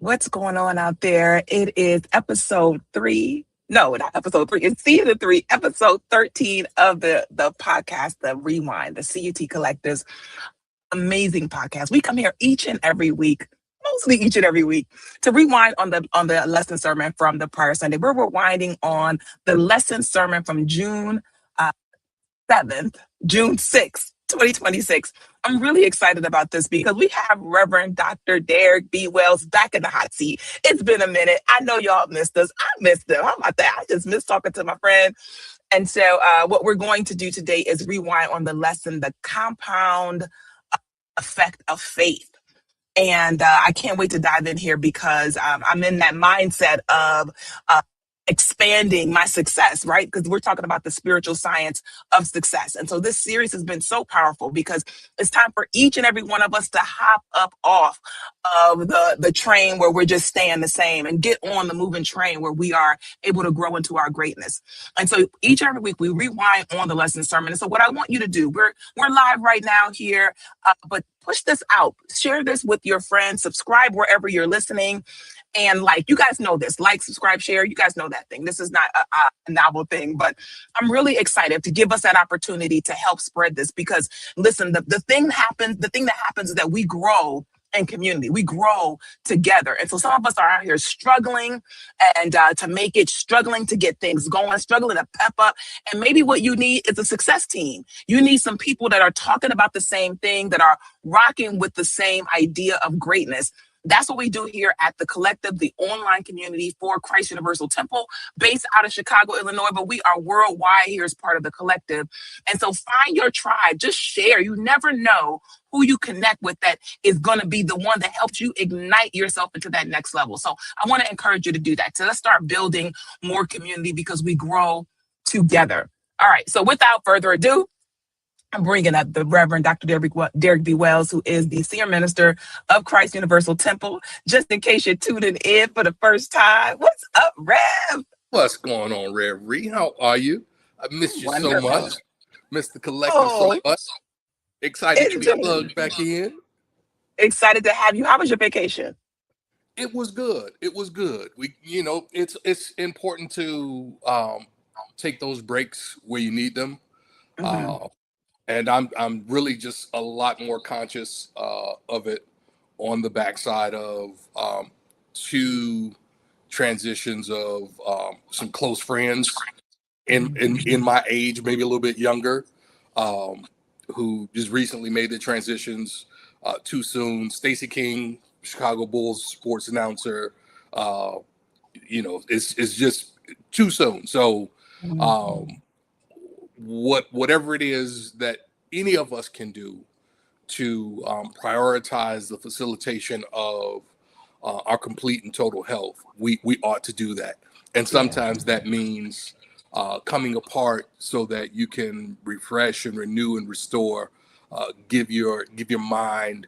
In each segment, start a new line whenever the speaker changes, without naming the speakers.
What's going on out there? It is episode three. No, not episode three. It's season three, episode 13 of the podcast, The Rewind, the CUT Collective's amazing podcast. We come here each and every week, mostly each and every week, to rewind on the lesson sermon from the prior Sunday. We're rewinding on the lesson sermon from June 7th, June 6th, 2026. I'm really excited about this because we have Reverend Dr. Derrick B. Wells back in the hot seat. It's been a minute. I know y'all missed us. I missed them. How about that? I just miss talking to my friend. And so what we're going to do today is rewind on the lesson, the compound effect of faith. And I can't wait to dive in here because I'm in that mindset of expanding my success, right? Because we're talking about the spiritual science of success. And so this series has been so powerful because it's time for each and every one of us to hop up off of the train where we're just staying the same and get on the moving train where we are able to grow into our greatness. And so each and every week we rewind on the lesson sermon. And so what I want you to do, we're live right now here, but push this out, share this with your friends, subscribe wherever you're listening. And you guys know this, subscribe, share, you guys know that thing. This is not a novel thing, but I'm really excited to give us that opportunity to help spread this because listen, the thing that happens is that we grow in community, we grow together. And so some of us are out here struggling and to make it, struggling to get things going, struggling to pep up. And maybe what you need is a success team. You need some people that are talking about the same thing, that are rocking with the same idea of greatness. That's what we do here at the Collective, the online community for Christ Universal Temple, based out of Chicago, Illinois, but we are worldwide here as part of the Collective. And so find your tribe, just share. You never know who you connect with that is going to be the one that helps you ignite yourself into that next level. So I want to encourage you to do that. So let's start building more community because we grow together. All right. So without further ado, I'm bringing up the Reverend Dr. Derrick B. Wells, who is the Senior Minister of Christ Universal Temple. Just in case you're tuning in for the first time, what's up, Rev?
What's going on, Rev Ree? How are you? I missed you
Wonderful.
so much. Missed the collective so much. Excited to be plugged back in.
Excited to have you. How was your vacation?
It was good. It was good. It's important to take those breaks where you need them.
Mm-hmm.
And I'm really just a lot more conscious of it on the backside of two transitions of some close friends in my age, maybe a little bit younger, who just recently made the transitions too soon. Stacey King, Chicago Bulls sports announcer, it's just too soon. So whatever it is that any of us can do to prioritize the facilitation of our complete and total health, we ought to do that. And sometimes that means coming apart so that you can refresh and renew and restore, give your mind,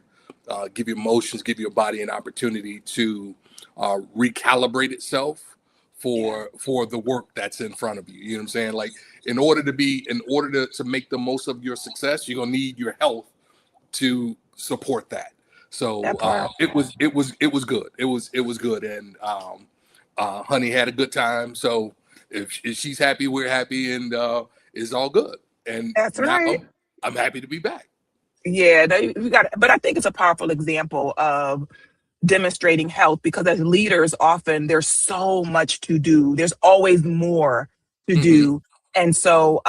give your emotions, give your body an opportunity to recalibrate itself for the work that's in front of you. You know what I'm saying? Like in order to make the most of your success, you're gonna need your health to support that. So it was good. It was good, and honey had a good time. So if she's happy, we're happy, and it's all good. And
that's right.
I'm happy to be back.
Yeah, we got. But I think it's a powerful example of demonstrating health because as leaders, often there's so much to do. There's always more to do, and so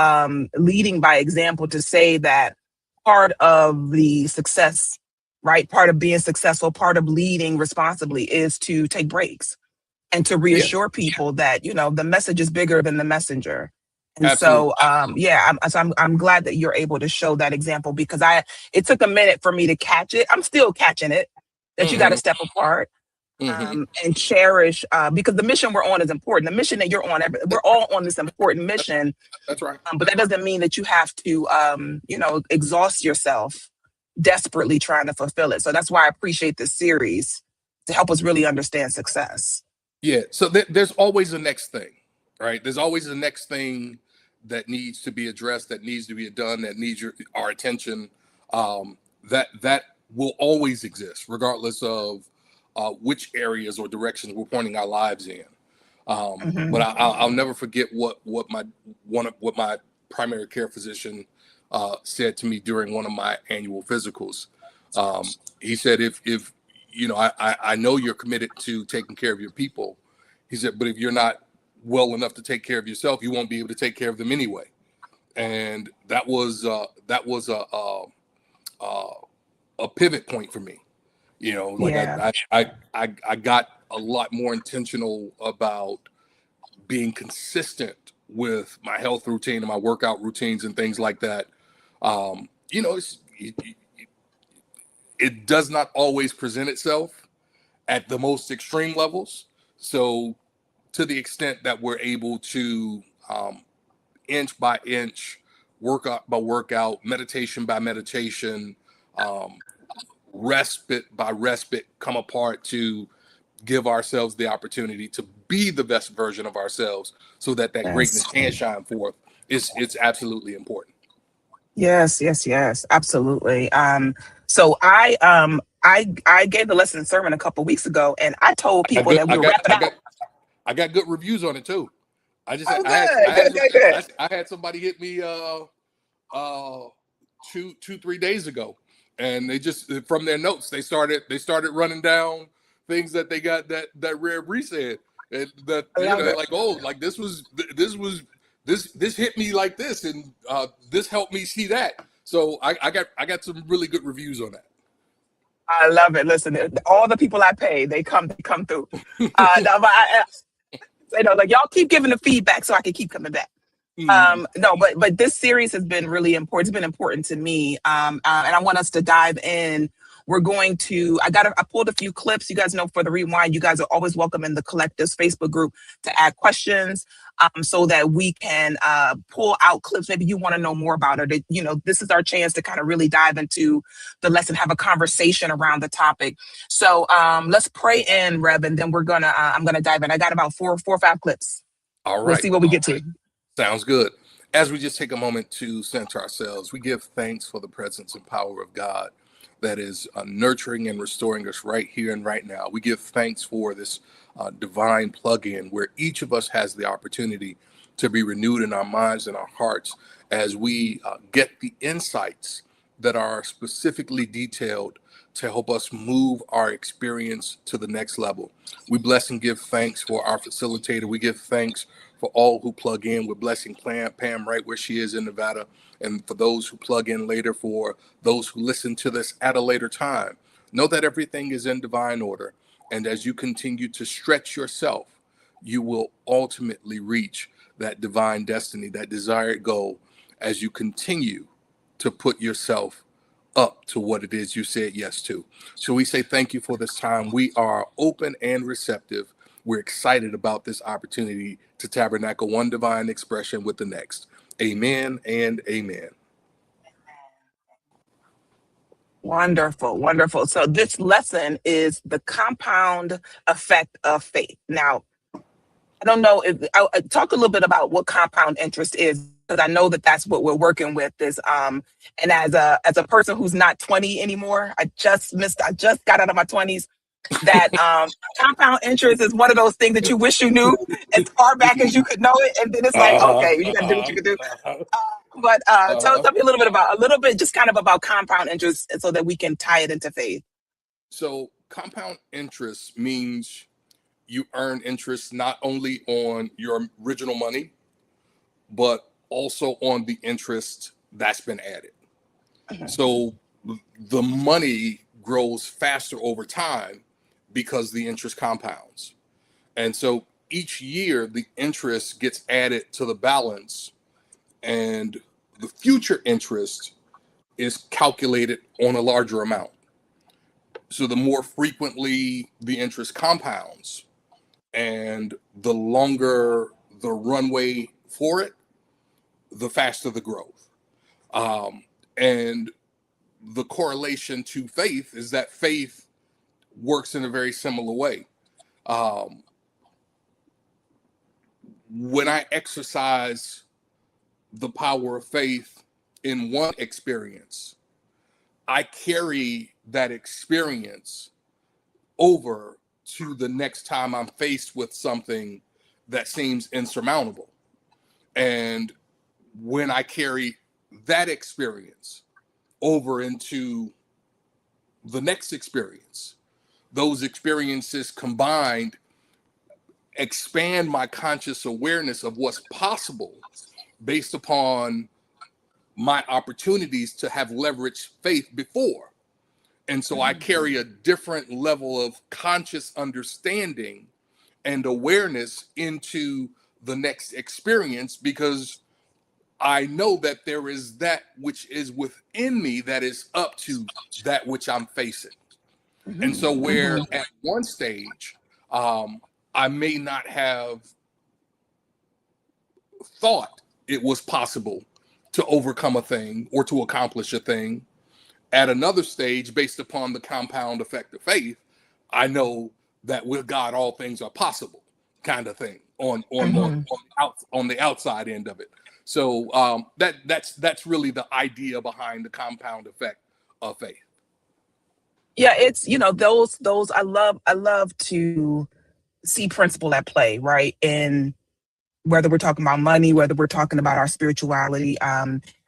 leading by example to say that part of the success, right? Part of being successful, part of leading responsibly is to take breaks and to reassure people that, the message is bigger than the messenger. And
Absolutely.
so, I'm glad that you're able to show that example because it took a minute for me to catch it. I'm still catching it, that you got to step apart and cherish, because the mission we're on is important. The mission that you're on, we're all on this important mission.
That's right.
But that doesn't mean that you have to, exhaust yourself desperately trying to fulfill it. So that's why I appreciate this series to help us really understand success.
Yeah. So there's always the next thing, right? There's always the next thing that needs to be addressed, that needs to be done, that needs our attention. That will always exist, regardless of which areas or directions we're pointing our lives in. But
Mhm.
I'll never forget what my primary care physician said to me during one of my annual physicals. He said, if you know, I know you're committed to taking care of your people. He said, but if you're not well enough to take care of yourself, you won't be able to take care of them anyway. And that was a pivot point for me. You know, like
Yeah.
I got a lot more intentional about being consistent with my health routine and my workout routines and things like that. You know, it does not always present itself at the most extreme levels. So, to the extent that we're able to inch by inch, workout by workout, meditation by meditation, um, respite by respite, come apart to give ourselves the opportunity to be the best version of ourselves so that that greatness
Yes.
can shine forth. It's absolutely important.
Yes, yes, yes, absolutely. So I gave the lesson sermon a couple weeks ago, and I told
I got
people
good.
that we were wrapping
I
up.
got I got good reviews on it too. I just
Oh,
I had
good, good, good, good.
I had somebody hit me uh 3 days ago, and they just from their notes they started running down things that they got that Rare Bree said, and that
I love
they're
it.
like, oh, like this hit me like this, and this helped me see that. So I got some really good reviews on that.
I love it. Listen, all the people I pay, they come through. No, but like y'all keep giving the feedback so I can keep coming back.
Mhm.
No, but this series has been really important. It's been important to me, and I want us to dive in. We're going to. I pulled a few clips. You guys know, for the rewind, you guys are always welcome in the Collective's Facebook group to add questions, so that we can pull out clips. Maybe you want to know more about it. This is our chance to kind of really dive into the lesson, have a conversation around the topic. So let's pray in, Reb, and then I'm gonna dive in. I got about four or five clips.
All
We'll
right.
see what we get to.
Sounds good. As we just take a moment to center ourselves, we give thanks for the presence and power of God that is nurturing and restoring us right here and right now. We give thanks for this divine plug in where each of us has the opportunity to be renewed in our minds and our hearts as we get the insights that are specifically detailed to help us move our experience to the next level. We bless and give thanks for our facilitator. We give thanks for all who plug in. We're blessing Pam right where she is in Nevada. And for those who plug in later, for those who listen to this at a later time, know that everything is in divine order. And as you continue to stretch yourself, you will ultimately reach that divine destiny, that desired goal, as you continue to put yourself up to what it is you said yes to. So we say thank you for this time. We are open and receptive. We're excited about this opportunity to tabernacle one divine expression with the next. Amen and amen.
Wonderful, wonderful. So this lesson is the compound effect of faith. Now, I don't know if I'll talk a little bit about what compound interest is, because I know that that's what we're working with. And as a person who's not 20 anymore, I just got out of my 20s. That compound interest is one of those things that you wish you knew as far back as you could know it, and then it's like,
Uh-huh,
okay, you got to do what
uh-huh,
you can do.
uh-huh,
But tell
uh-huh.
me a little bit, just kind of about compound interest, so that we can tie it into faith.
So compound interest means you earn interest not only on your original money, but also on the interest that's been added.
Mhm.
So the money grows faster over time because the interest compounds. And so each year the interest gets added to the balance, and the future interest is calculated on a larger amount. So the more frequently the interest compounds and the longer the runway for it, the faster the growth. And the correlation to faith is that faith works in a very similar way. Um, when I exercise the power of faith in one experience, I carry that experience over to the next time I'm faced with something that seems insurmountable. And when I carry that experience over into the next experience, those experiences combined expand my conscious awareness of what's possible based upon my opportunities to have leveraged faith before. And so I carry a different level of conscious understanding and awareness into the next experience, because I know that there is that which is within me that is up to that which I'm facing. And so where at one stage, I may not have thought it was possible to overcome a thing or to accomplish a thing, at another stage, based upon the compound effect of faith, I know that with God all things are possible, kind of thing on the outside end of it. So that's really the idea behind the compound effect of faith.
Yeah, it's, those I love to see principle at play, right? And whether we're talking about money, whether we're talking about our spirituality,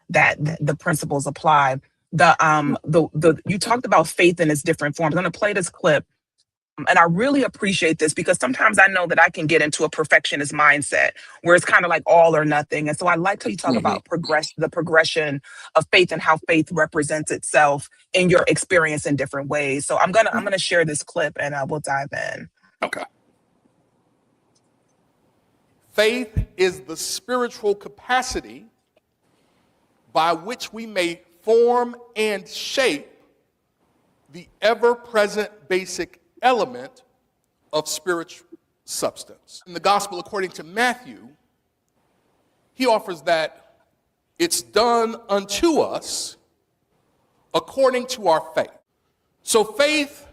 that the principles apply. The you talked about faith in its different forms. I'm going to play this clip, and I really appreciate this because sometimes I know that I can get into a perfectionist mindset where it's kind of like all or nothing. And so I like how you talk about the progression of faith and how faith represents itself in your experience in different ways. So I'm gonna share this clip and we'll dive in.
Okay.
Faith is the spiritual capacity by which we may form and shape the ever-present basic element of spiritual substance. In the gospel according to Matthew, he offers that it's done unto us according to our faith. So faith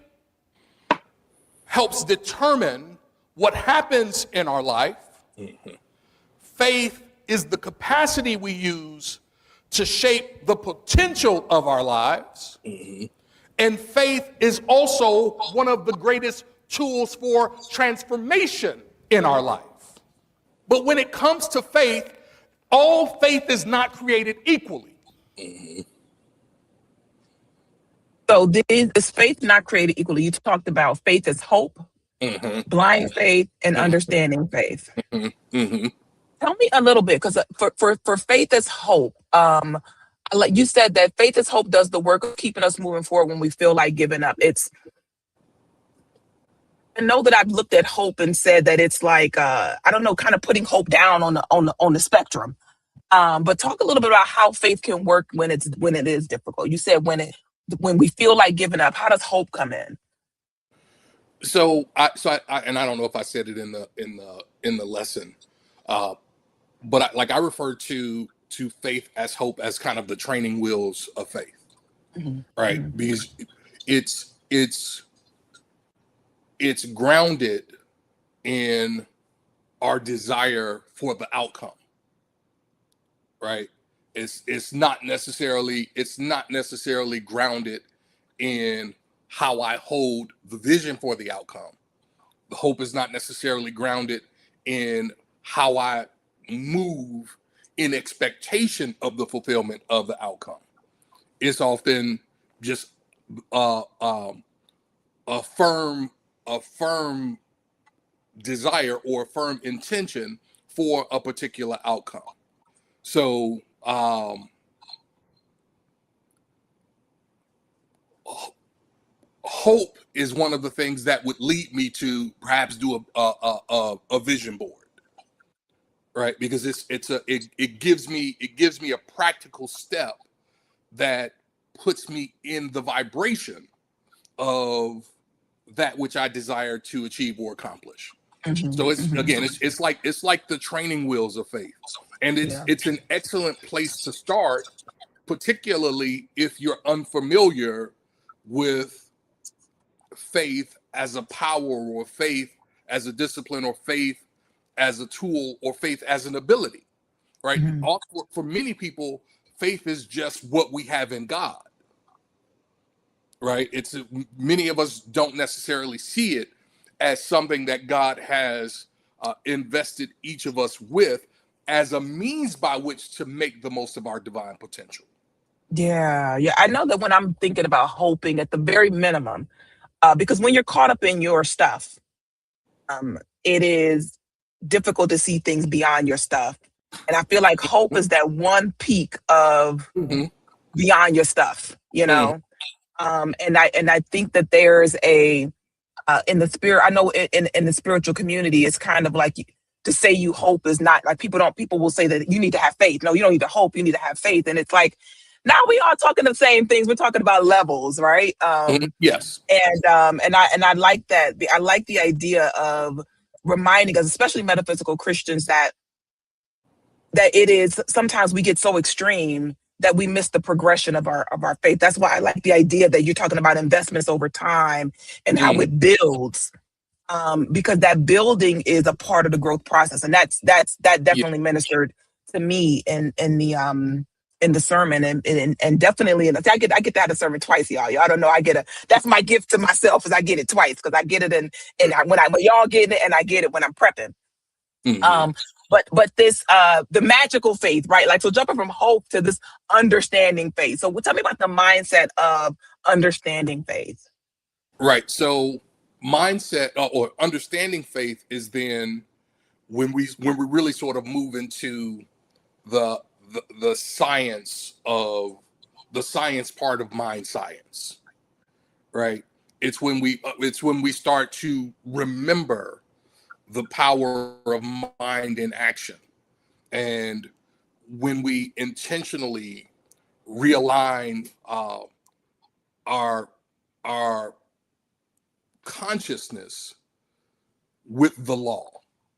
helps determine what happens in our life. Faith is the capacity we use to shape the potential of our lives. And faith is also one of the greatest tools for transformation in our life. But when it comes to faith, all faith is not created equally.
So is faith not created equally? You talked about faith as hope, blind faith, and understanding faith. Tell me a little bit, because for faith as hope, like you said, that faith as hope does the work of keeping us moving forward when we feel like giving up. I know that I've looked at hope and said that it's like I don't know, kind of putting hope down on the spectrum. But talk a little bit about how faith can work when it is difficult. You said when we feel like giving up, how does hope come in?
So I don't know if I said it in the lesson, but I refer to faith as hope as kind of the training wheels of faith, right? Because it's grounded in our desire for the outcome, right? It's not necessarily grounded in how I hold the vision for the outcome. The hope is not necessarily grounded in how I move in expectation of the fulfillment of the outcome. It's often just a firm desire or a firm intention for a particular outcome. So hope is one of the things that would lead me to perhaps do a vision board, right? Because it gives me a practical step that puts me in the vibration of that which I desire to achieve or accomplish. So it's like the training wheels of faith, and it's an excellent place to start, particularly if you're unfamiliar with faith as a power, or faith as a discipline, or faith as a tool, or faith as an ability, right? For many people, faith is just what we have in God, right? It's many of us don't necessarily see it as something that God has invested each of us with as a means by which to make the most of our divine potential.
Yeah, yeah. I know that when I'm thinking about hoping, at the very minimum, because when you're caught up in your stuff, it is difficult to see things beyond your stuff. And I feel like hope is that one peak of
Mm-hmm.
beyond your stuff, you
Mm-hmm.
know. And I think that there's a in the spirit. I know in the spiritual community, it's kind of like to say you hope is not like people will say that you need to have faith. No, you don't need to hope. You need to have faith. And it's like now we are talking the same things. We're talking about levels, right?
Mm-hmm. Yes.
And I like that. I like the idea of reminding us, especially metaphysical Christians, that it is sometimes we get so extreme that we miss the progression of our faith. That's why I like the idea that you're talking about investments over time and how
Mm-hmm.
it builds, because that building is a part of the growth process, and that
Yeah.
definitely ministered to me in the sermon, and definitely I get that a sermon twice, y'all. Y'all don't know I get a that's my gift to myself is I get it twice because I get it when y'all get it and I get it when I'm prepping.
Mm-hmm.
Um, but this the magical faith, right? Like so jumping from hope to this understanding faith. So tell me about the mindset of understanding faith.
Right. So mindset or understanding faith is then when we really sort of move into the the science of the science part of mind science, right? It's when we start to remember the power of mind in action, and when we intentionally realign our our consciousness with the law,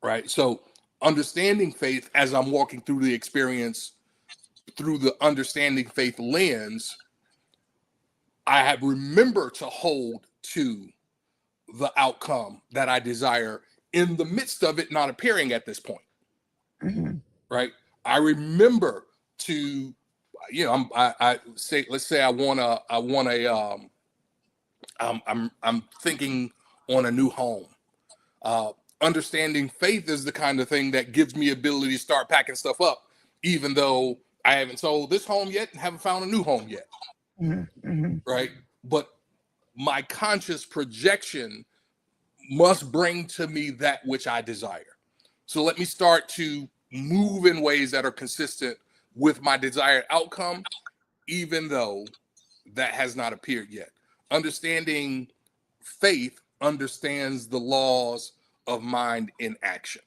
right? So understanding faith as I'm walking through the experience through the understanding faith lens, I have remember to hold to the outcome that I desire in the midst of it not appearing at this point,
Mm-hmm.
right? I remember to, I say, let's say I'm thinking on a new home. Uh, Understanding faith is the kind of thing that gives me ability to start packing stuff up, even though I haven't sold this home yet and haven't found a new home yet,
Mm-hmm.
right? But my conscious projection must bring to me that which I desire. So let me start to move in ways that are consistent with my desired outcome, even though that has not appeared yet. Understanding faith understands the laws of mind in action,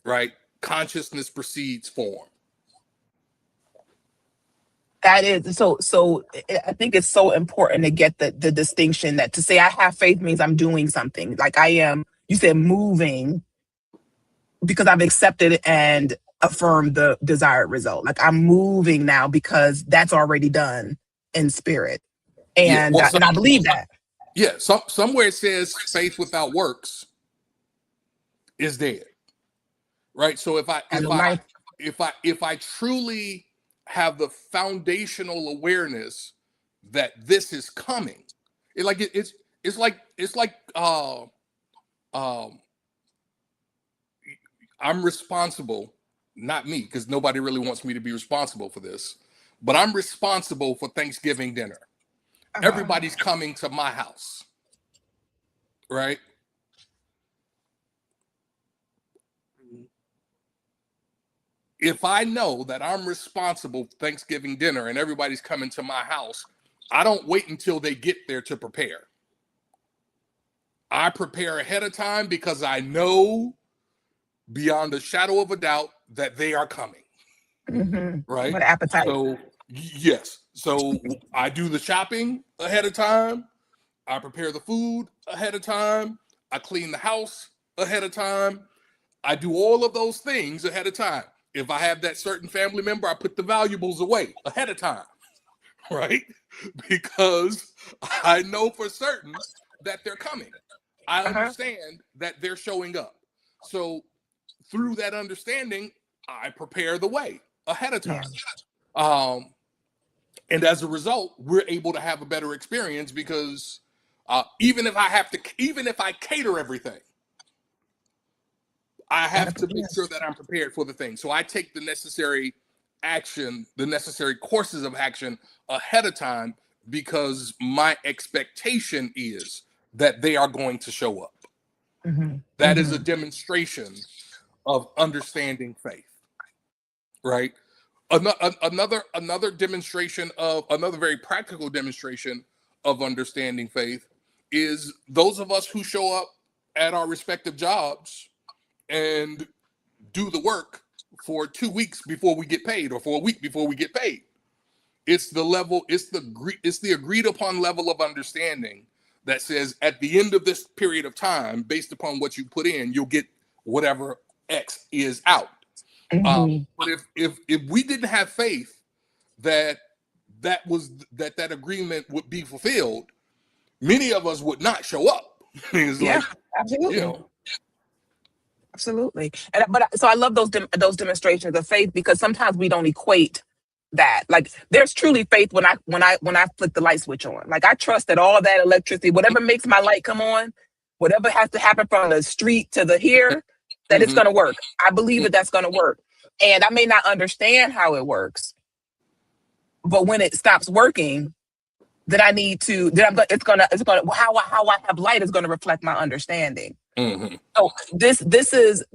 right? Consciousness precedes form.
That is so I think it's so important to get the distinction that to say I have faith means I'm doing something. Like I am, you said moving because I've accepted and affirmed the desired result. Like I'm moving now because that's already done in spirit.
Yeah. Well,
And I believe that.
somewhere it says faith without works is dead, right? So if I
And
if
the
I
life.
if I truly have the foundational awareness that this is coming, it's like um I'm responsible, not me, because nobody really wants me to be responsible for this, but I'm responsible for Thanksgiving dinner.
Uh-huh.
Everybody's coming to my house, right? If I know that I'm responsible for Thanksgiving dinner and everybody's coming to my house, I don't wait until they get there to prepare. I prepare ahead of time because I know beyond a shadow of a doubt that they are coming, right?
What appetite.
So, yes. So I do the shopping ahead of time. I prepare the food ahead of time. I clean the house ahead of time. I do all of those things ahead of time. If I have that certain family member, I put the valuables away ahead of time, right? Because I know for certain that they're coming. I
Uh-huh.
understand that they're showing up. So through that understanding, I prepare the way ahead of
Yeah.
time. Um, And as a result, we're able to have a better experience because even if I cater everything, I have to make sure that I'm prepared for the thing. So I take the necessary action, the necessary courses of action ahead of time because my expectation is that they are going to show up. That is a demonstration of understanding faith, right? Another demonstration of another very practical demonstration of understanding faith is those of us who show up at our respective jobs and do the work for 2 weeks before we get paid, or for a week before we get paid. It's the agreed upon level of understanding that says at the end of this period of time, based upon what you put in, you'll get whatever X is out. But if we didn't have faith that agreement would be fulfilled, many of us would not show up.
Absolutely. Absolutely. So I love those demonstrations of faith, because sometimes we don't equate that. Like, there's truly faith when I flick the light switch on. Like, I trust that all that electricity, whatever makes my light come on, whatever has to happen from the street to the here, that it's going to work. I believe that's going to work. And I may not understand how it works, but when it stops working, then I need to, how I have light is going to reflect my understanding. So this is,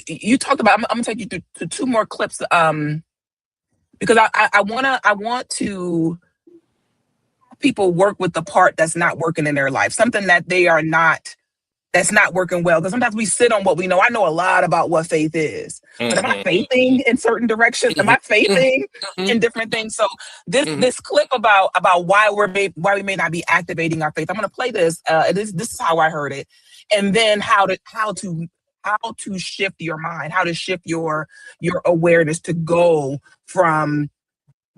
you talked about, I'm going to take you to two more clips, because I want to have people work with the part that's not working in their life, something that that's not working well. Because sometimes we sit on what we know. I know a lot about what faith is, but am I faithing in certain directions? Am I faithing in different things? So this clip about why we may not be activating our faith, I'm going to play this. This is how I heard it, and then how to shift your mind, how to shift your awareness to go from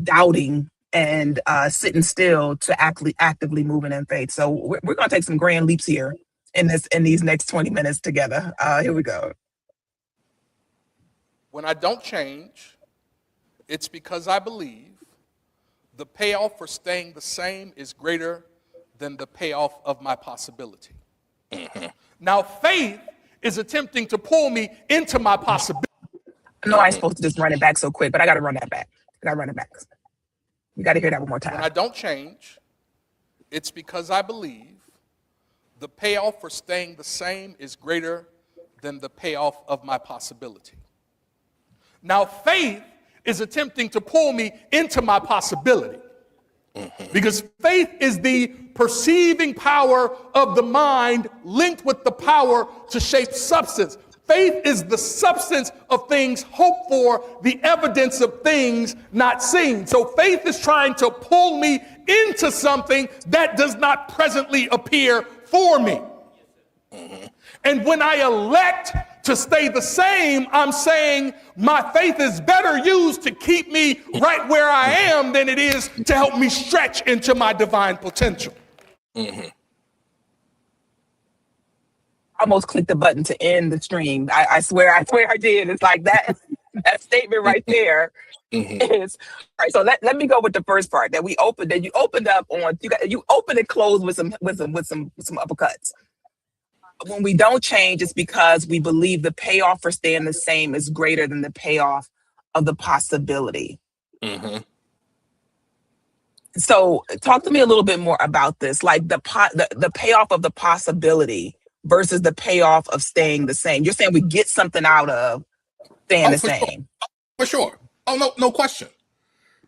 doubting and sitting still to actively moving in faith. So we're going to take some grand leaps here in these next 20 minutes together. Here we go.
When I don't change, it's because I believe the payoff for staying the same is greater than the payoff of my possibility. Now, faith is attempting to pull me into my possibility.
I know I'm supposed to just run it back so quick, but I got to run that back. You got to hear that one more time.
When I don't change, it's because I believe the payoff for staying the same is greater than the payoff of my possibility. Now, faith is attempting to pull me into my possibility. Because faith is the perceiving power of the mind linked with the power to shape substance. Faith is the substance of things hoped for, the evidence of things not seen. So faith is trying to pull me into something that does not presently appear for me. And when I elect to stay the same, I'm saying my faith is better used to keep me right where I am than it is to help me stretch into my divine potential.
I almost clicked the button to end the stream. I swear I did. It's like that statement right there is all right. So let me go with the first part that you opened up on. You opened and closed with some uppercuts. When we don't change, it's because we believe the payoff for staying the same is greater than the payoff of the possibility. So talk to me a little bit more about this, like the payoff of the possibility versus the payoff of staying the same. You're saying we get something out of staying the same.
For sure. Oh, no question.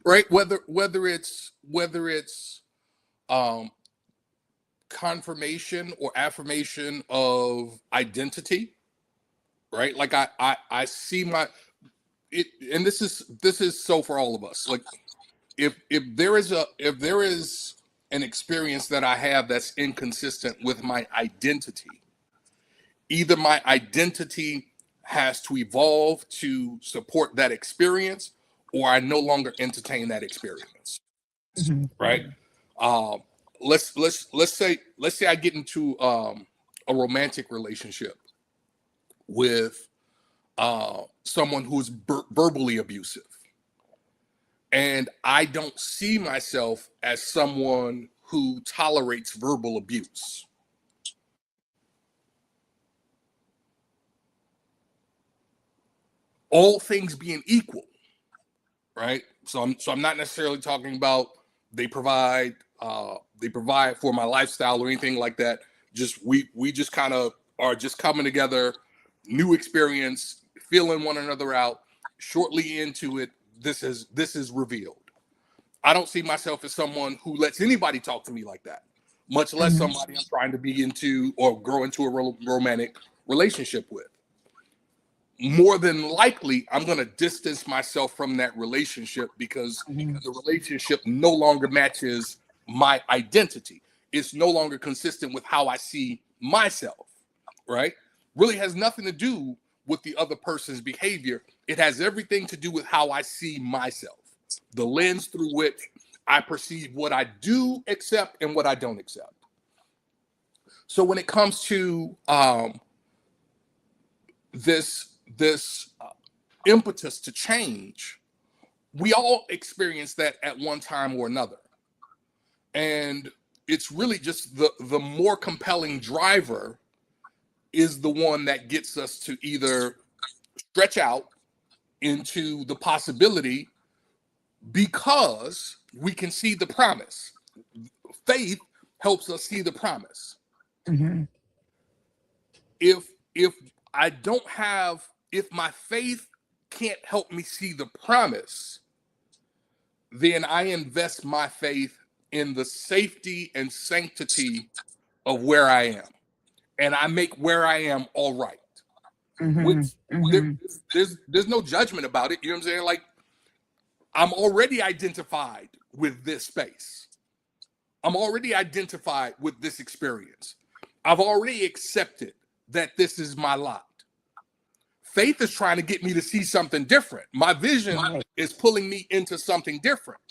Right? Whether it's confirmation or affirmation of identity, right? Like I see and this is so for all of us. Like if there is an experience that I have that's inconsistent with my identity, either my identity has to evolve to support that experience, or I no longer entertain that experience. Right? Let's say I get into a romantic relationship with someone who's verbally abusive, And I don't see myself as someone who tolerates verbal abuse. All things being equal, right? So I'm not necessarily talking about they provide for my lifestyle or anything like that. Just we just kind of are just coming together, new experience, feeling one another out. Shortly into it, this is revealed. I don't see myself as someone who lets anybody talk to me like that, much less somebody I'm trying to be into or grow into a romantic relationship with. More than likely, I'm going to distance myself from that relationship because the relationship no longer matches my identity. It's no longer consistent with how I see myself, right? Really has nothing to do with the other person's behavior. It has everything to do with how I see myself, the lens through which I perceive what I do accept and what I don't accept. So when it comes to this impetus to change, we all experience that at one time or another. And it's really just the more compelling driver is the one that gets us to either stretch out into the possibility because we can see the promise. Faith helps us see the promise.
Mm-hmm.
If I don't have, if my faith can't help me see the promise, then I invest my faith in the safety and sanctity of where I am. And I make where I am all right. Which there's no judgment about it. You know what I'm saying? Like, I'm already identified with this space. I'm already identified with this experience. I've already accepted that this is my lot. Faith is trying to get me to see something different. My vision is pulling me into something different.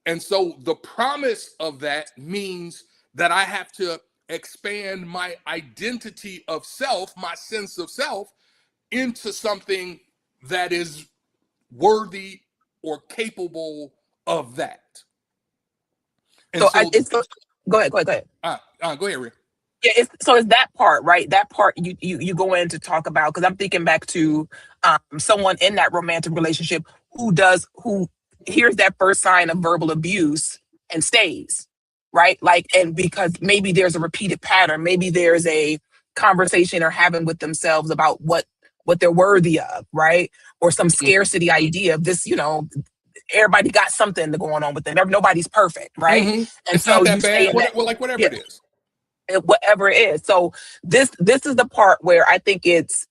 And so the promise of that means that I have to expand my identity of self, my sense of self, into something that is worthy or capable of that. And
go ahead.
Go ahead, Rhea.
Yeah, it's that part, right? That part you go in to talk about, because I'm thinking back to someone in that romantic relationship who hears that first sign of verbal abuse and stays, right? Like, and because maybe there's a repeated pattern, maybe there's a conversation they're having with themselves about what they're worthy of, right? Or some scarcity idea of this, everybody got something going on with them. Nobody's perfect, right?
Mm-hmm.
And
it's
so
not that
you stay
bad.
in that,
Whatever it is.
whatever it is. So this is the part where I think it's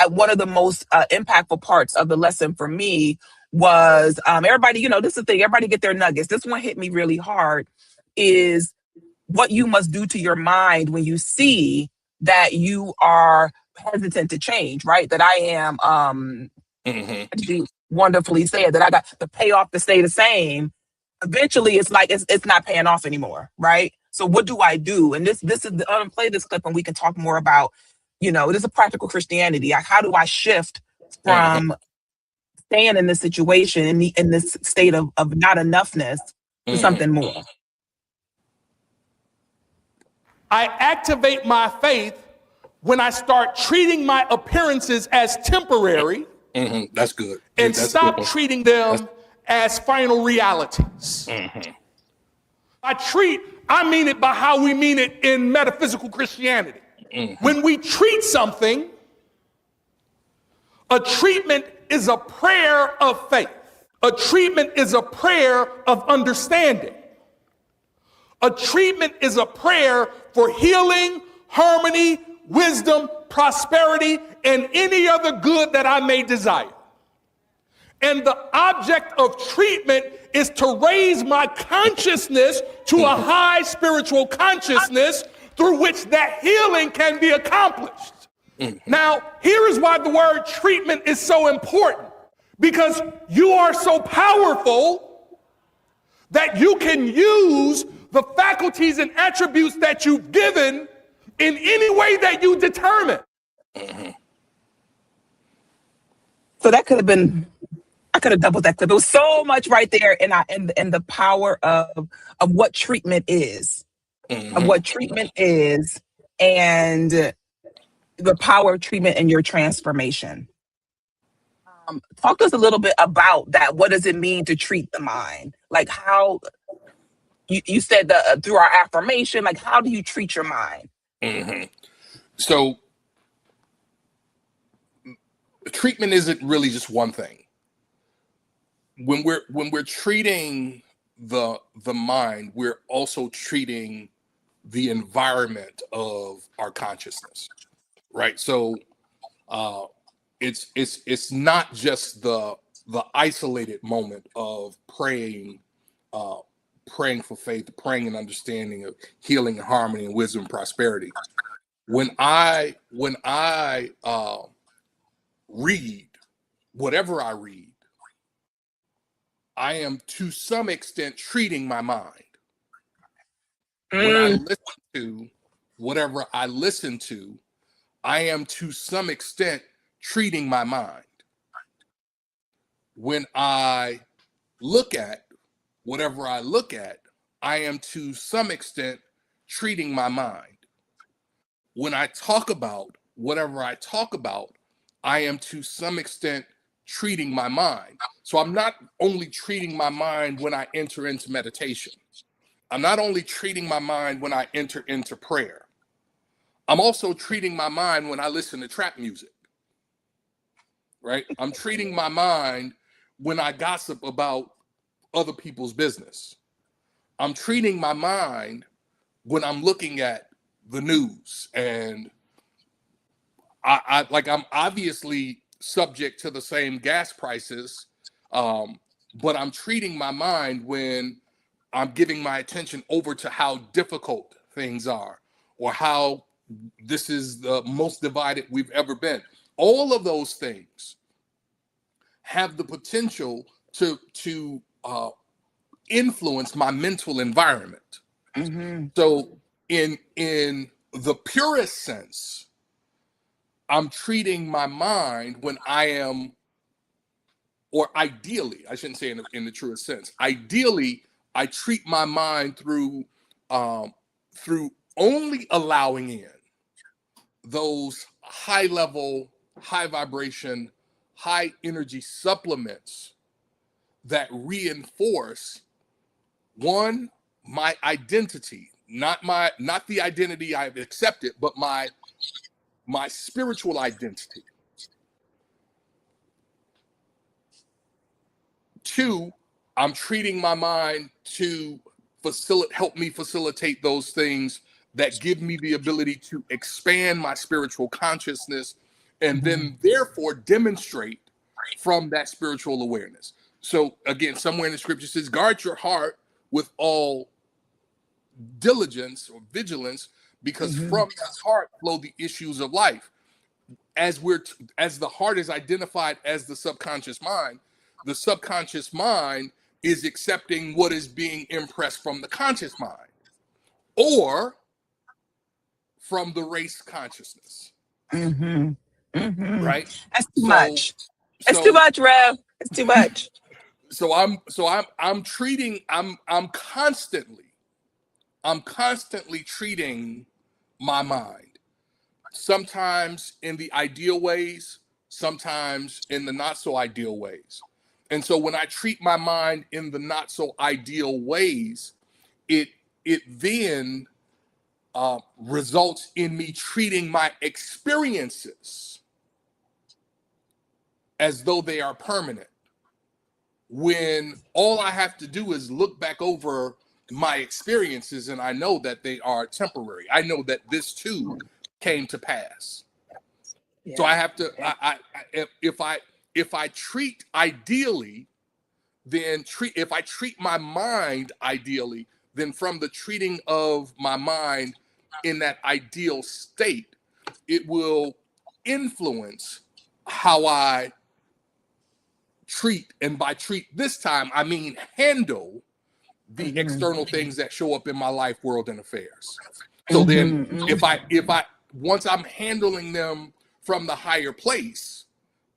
one of the most impactful parts of the lesson for me was everybody, this is the thing, everybody get their nuggets. This one hit me really hard, is what you must do to your mind when you see that you are hesitant to change, right? That I am you wonderfully said that I got the payoff to stay the same. Eventually it's like it's not paying off anymore, right? So what do I do? And this is I'm gonna play this clip and we can talk more about, it is a practical Christianity. Like, how do I shift from staying in this situation in this state of not enoughness to something more?
I activate my faith when I start treating my appearances as temporary.
That's good.
And
That's
stop
good.
treating them as final realities. I mean it by how we mean it in metaphysical Christianity. When we treat something, a treatment is a prayer of faith. A treatment is a prayer of understanding. A treatment is a prayer for healing, harmony, wisdom, prosperity, and any other good that I may desire. And the object of treatment is to raise my consciousness to a high spiritual consciousness through which that healing can be accomplished. Now, here is why the word treatment is so important. Because you are so powerful that you can use the faculties and attributes that you've given in any way that you determine.
So that could have been I could have doubled that clip. It was so much right there, and the power of what treatment is, of
Mm-hmm.
what treatment is, and the power of treatment and your transformation. Talk to us a little bit about that. What does it mean to treat the mind? Like how you said through our affirmation, like how do you treat your mind?
Mm-hmm. So treatment isn't really just one thing. When we're treating the mind, we're also treating the environment of our consciousness, right? So it's not just the isolated moment of praying, praying for faith, praying and understanding of healing and harmony and wisdom and prosperity. When I read whatever I read, I am to some extent treating my mind. When I
Mm,
listen to whatever I listen to, I am to some extent treating my mind. When I look at whatever I look at, I am to some extent treating my mind. When I talk about whatever I talk about, I am to some extent treating my mind. So I'm not only treating my mind when I enter into meditation. I'm not only treating my mind when I enter into prayer. I'm also treating my mind when I listen to trap music, right? I'm treating my mind when I gossip about other people's business. I'm treating my mind when I'm looking at the news, and I'm obviously subject to the same gas prices, but I'm treating my mind when I'm giving my attention over to how difficult things are, or how this is the most divided we've ever been. All of those things have the potential to influence my mental environment.
mm-hmm,
So, in the purest sense, I'm treating my mind when I am, or ideally, I shouldn't say in the truest sense. Ideally, I treat my mind um, through only allowing in those high level, high vibration, high energy supplements that reinforce, one, my identity, not the identity I've accepted, but my spiritual identity. Two, I'm treating my mind to help me facilitate those things that give me the ability to expand my spiritual consciousness, and
mm-hmm,
then therefore demonstrate from that spiritual awareness. So again, somewhere in the scripture says, guard your heart with all diligence or vigilance, because
mm-hmm,
from the heart flow the issues of life. As the heart is identified as the subconscious mind is accepting what is being impressed from the conscious mind, or from the race consciousness,
mm-hmm, mm-hmm.
right?
That's too
So
much. It's too
so
much, Rev. It's too much.
I'm treating, I'm constantly treating my mind, sometimes in the ideal ways, sometimes in the not so ideal ways. And so when I treat my mind in the not so ideal ways, it then results in me treating my experiences as though they are permanent, when all I have to do is look back over my experiences and I know that they are temporary. I know that this too came to pass. So
Yeah.
I have to,
Yeah.
if I treat ideally, if I treat my mind ideally, then from the treating of my mind in that ideal state, it will influence how I treat. And by treat this time, I mean handle the
Mm-hmm,
external things that show up in my life, world, and affairs. So then
mm-hmm,
if I once I'm handling them from the higher place,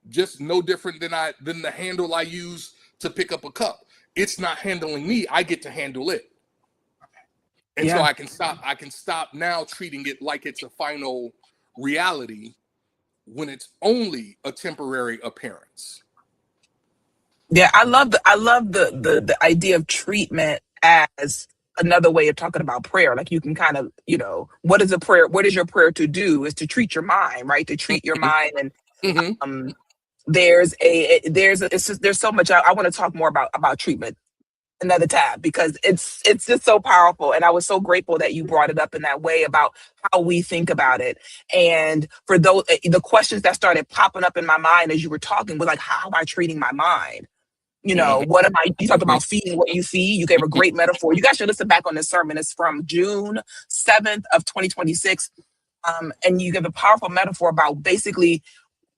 just no different than the handle I use to pick up a cup. It's not handling me. I get to handle it. And so I can stop now treating it like it's a final reality when it's only a temporary appearance.
Yeah, I love the idea of treatment as another way of talking about prayer. Like you can kind of, what is a prayer? What is your prayer to do? Is to treat your mind, right? To treat your mind. And
Mm-hmm.
there's so much I want to talk more about treatment another tab, because it's just so powerful. And I was so grateful that you brought it up in that way about how we think about it. And for those, the questions that started popping up in my mind as you were talking was like, how am I treating my mind? What am you talked about feeding what you feed. You gave a great metaphor. You guys should listen back on this sermon. It's from June 7th of 2026. And you give a powerful metaphor about basically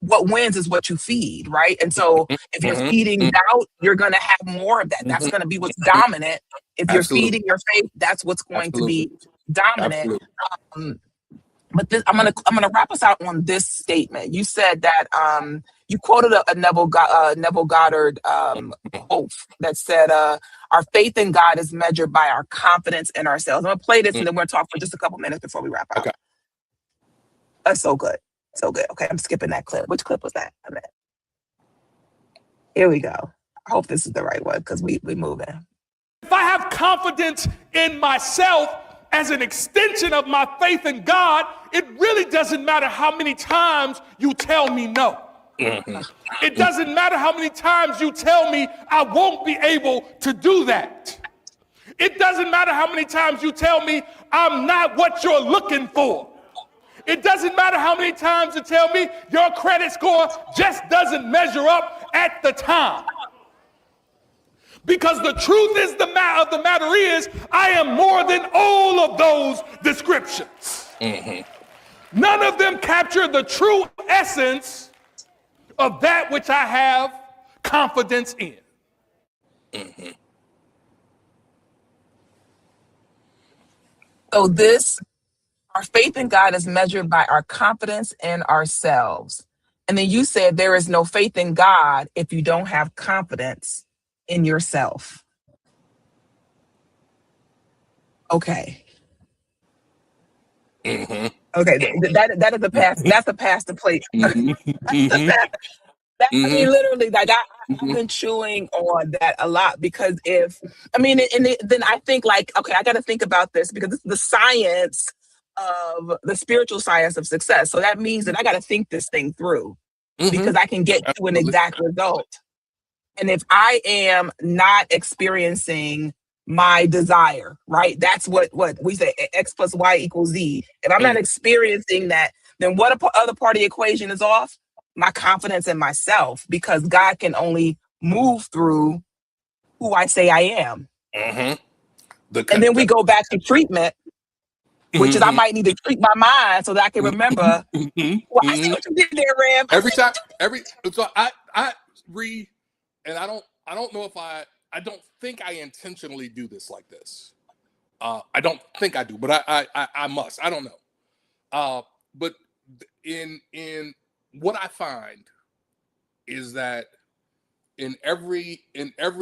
what wins is what you feed, right? And so if you're feeding doubt, you're going to have more of that. That's going to be what's dominant. If you're feeding your faith, that's what's going to be dominant. But I'm gonna wrap us out on this statement. You said that you quoted a Neville Goddard quote that said, "Our faith in God is measured by our confidence in ourselves." I'm gonna play this and then we're gonna talk for just a couple minutes before we wrap up.
Okay.
That's so good. So good. Okay, I'm skipping that clip. Which clip was that? Here we go. I hope this is the right one because we moving.
If I have confidence in myself as an extension of my faith in God, it really doesn't matter how many times you tell me no. It doesn't matter how many times you tell me I won't be able to do that. It doesn't matter how many times you tell me I'm not what you're looking for. It doesn't matter how many times you tell me your credit score just doesn't measure up at the time. Because the truth is the matter is, I am more than all of those descriptions. None of them capture the true essence of that which I have confidence in.
So our faith in God is measured by our confidence in ourselves. And then you said there is no faith in God if you don't have confidence in yourself. Okay. Okay. That is the past. That's the past to play. I mean, literally, like I've been chewing on that a lot because then I think like, okay, I got to think about this because this is the science of the spiritual science of success. So that means that I got to think this thing through because I can get to an exact result. And if I am not experiencing my desire, right? That's what we say, X plus Y equals Z. If I'm not experiencing that, then what other part of the equation is off? My confidence in myself, because God can only move through who I say I am. And then we go back to treatment, which is I might need to treat my mind so that I can remember. Well, I see what you did there, Ram.
So I read, and I don't know if I don't think I intentionally do this like this. I don't think I do, but I must. I don't know. But in what I find is that in every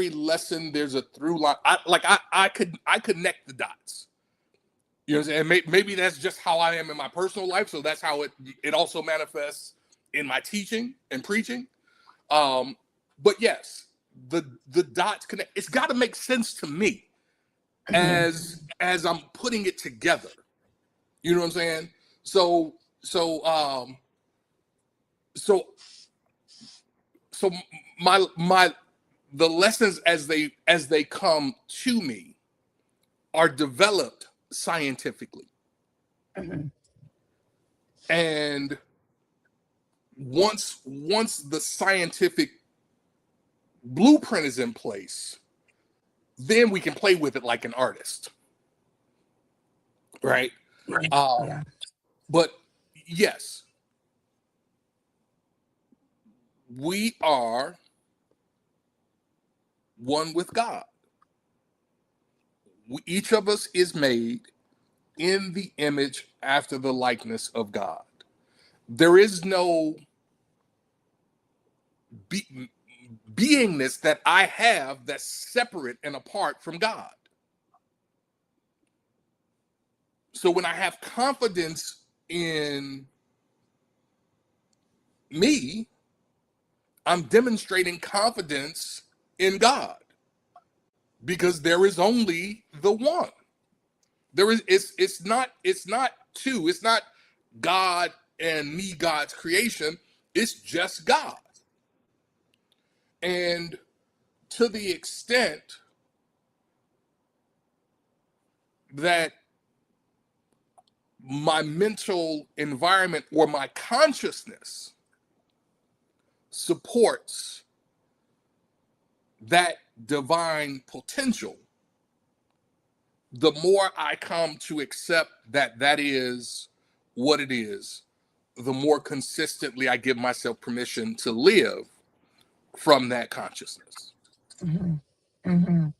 lesson there's a through line. I connect the dots. You know what I'm saying? Maybe that's just how I am in my personal life, so that's how it also manifests in my teaching and preaching. But yes, the dots connect. It's got to make sense to me as I'm putting it together. You know what I'm saying? So the lessons as they come to me are developed scientifically. And once the scientific blueprint is in place, then we can play with it like an artist, right? But yes, we are one with God. Each of us is made in the image after the likeness of God. There is no beingness that I have that's separate and apart from God. So when I have confidence in me, I'm demonstrating confidence in God, because there is only the one. There is it's not two. It's not God and me, God's creation. It's just God. And to the extent that my mental environment or my consciousness supports that divine potential, the more I come to accept that that is what it is, the more consistently I give myself permission to live from that consciousness.
Mhm. Mhm.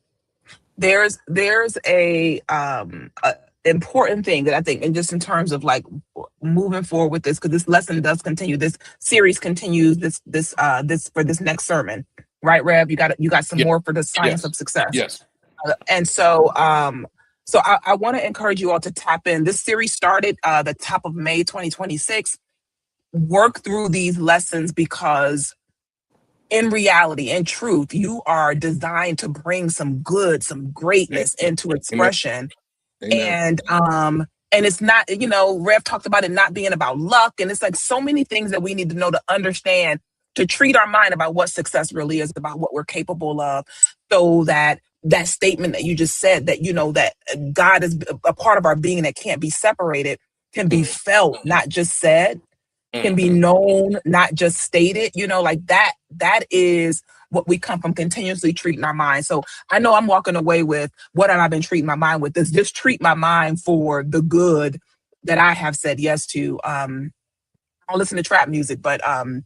There's a important thing that I think, and just in terms of like moving forward with this, because this lesson does continue, this series continues, this for this next sermon, right, Rev? You got some
Yeah.
more for the science
Yes.
of success.
Yes.
And so I want to encourage you all to tap in. This series started the top of May 2026. Work through these lessons, because in reality, in truth, you are designed to bring some good, some greatness into
Amen.
expression.
Amen.
And it's not, Rev talked about it not being about luck. And it's like so many things that we need to know to understand, to treat our mind about what success really is, about what we're capable of, so that that statement that you just said, that, that God is a part of our being that can't be separated, can be felt, not just said, can be known, not just stated, like that is what we come from continuously treating our mind. So I know I'm walking away with, what have I been treating my mind with? This just treat my mind for the good that I have said yes to. I don't listen to trap music, but I am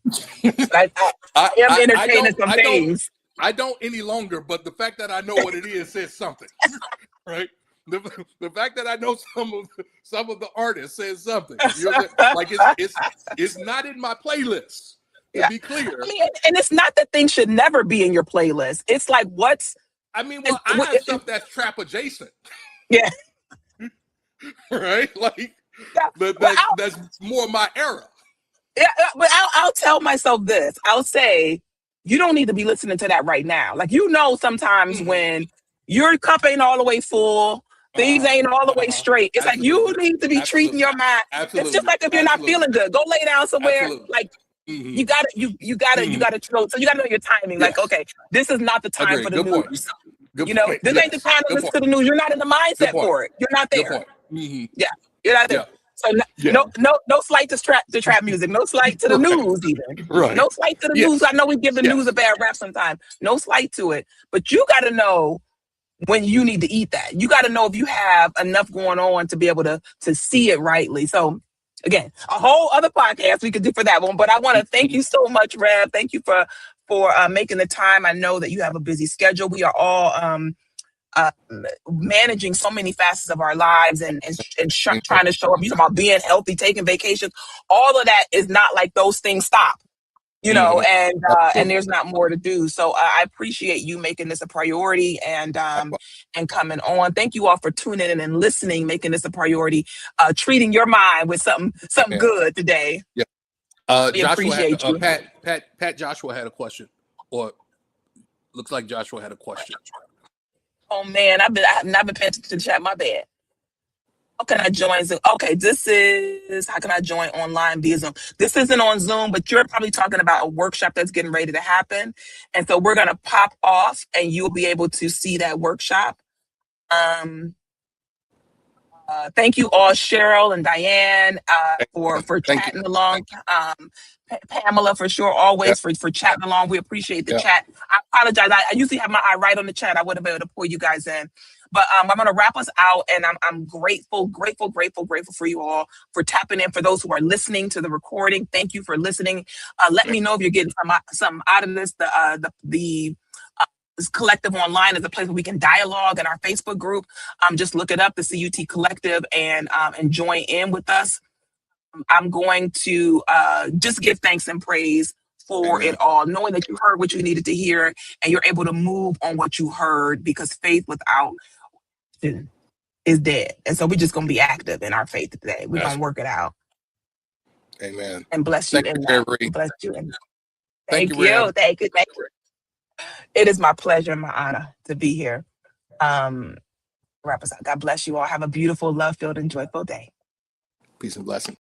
entertaining some things.
I don't any longer, but the fact that I know what it is says something, right? The fact that I know some of the artists says something. Like it's not in my playlist, to be clear.
I mean, and it's not that things should never be in your playlist. It's like,
I have stuff that's trap adjacent.
Yeah.
Right? Like that's more my era.
Yeah, but I'll tell myself this. I'll say, you don't need to be listening to that right now. Like, sometimes when your cup ain't all the way full, things ain't all the way straight. It's like, you need to be treating your mind. It's just like if you're not feeling good, go lay down somewhere. Like, you gotta know. So you gotta know your timing. Like, okay, this is not the time for the news. This ain't the time to listen to the news. You're not in the mindset for it. You're not there. Yeah, you're not there. So no slight to trap music. No slight to the news even.
Right.
No slight to the news. I know we give the news a bad rap sometimes. No slight to it. But you got to know when you need to eat that. You got to know if you have enough going on to be able to see it rightly. So again, a whole other podcast we could do for that one. But I want to thank you so much, Rev. Thank you for making the time. I know that you have a busy schedule. We are all managing so many facets of our lives and trying to show up. You talking about being healthy, taking vacations. All of that is not like those things stop, and there's not more to do. So I appreciate you making this a priority and coming on. Thank you all for tuning in and listening, making this a priority, treating your mind with something good today.
Yeah.
We appreciate you.
Pat Joshua had a question, or looks like Joshua had a question.
Oh man, I've not been paying attention to the chat. My bad. How can I join Zoom? Okay, how can I join online via Zoom? This isn't on Zoom, but you're probably talking about a workshop that's getting ready to happen. And so we're going to pop off and you'll be able to see that workshop. Thank you all, Cheryl and Diane, for chatting along. Pamela, for sure, always for chatting along. We appreciate the chat. I apologize. I usually have my eye right on the chat. I would have been able to pull you guys in. But I'm going to wrap us out, and I'm grateful for you all for tapping in. For those who are listening to the recording, thank you for listening. Let me know if you're getting something out of this. This collective online is a place where we can dialogue in our Facebook group. Just look it up, the CUT Collective, and join in with us. I'm going to just give thanks and praise for
Amen.
it all, knowing that you heard what you needed to hear and you're able to move on what you heard, because faith without action is dead. And so we're just going to be active in our faith today. We're going
That's
to work it out
Amen.
and bless you
Thank
in
you,
that.
Sheree.
Bless you in that.
Thank
Thank
you, Rev.
you. Thank you. Thank you. It is my pleasure and my honor to be here. Wrap us up. God bless you all. Have a beautiful, love-filled, and joyful day.
Peace and blessings.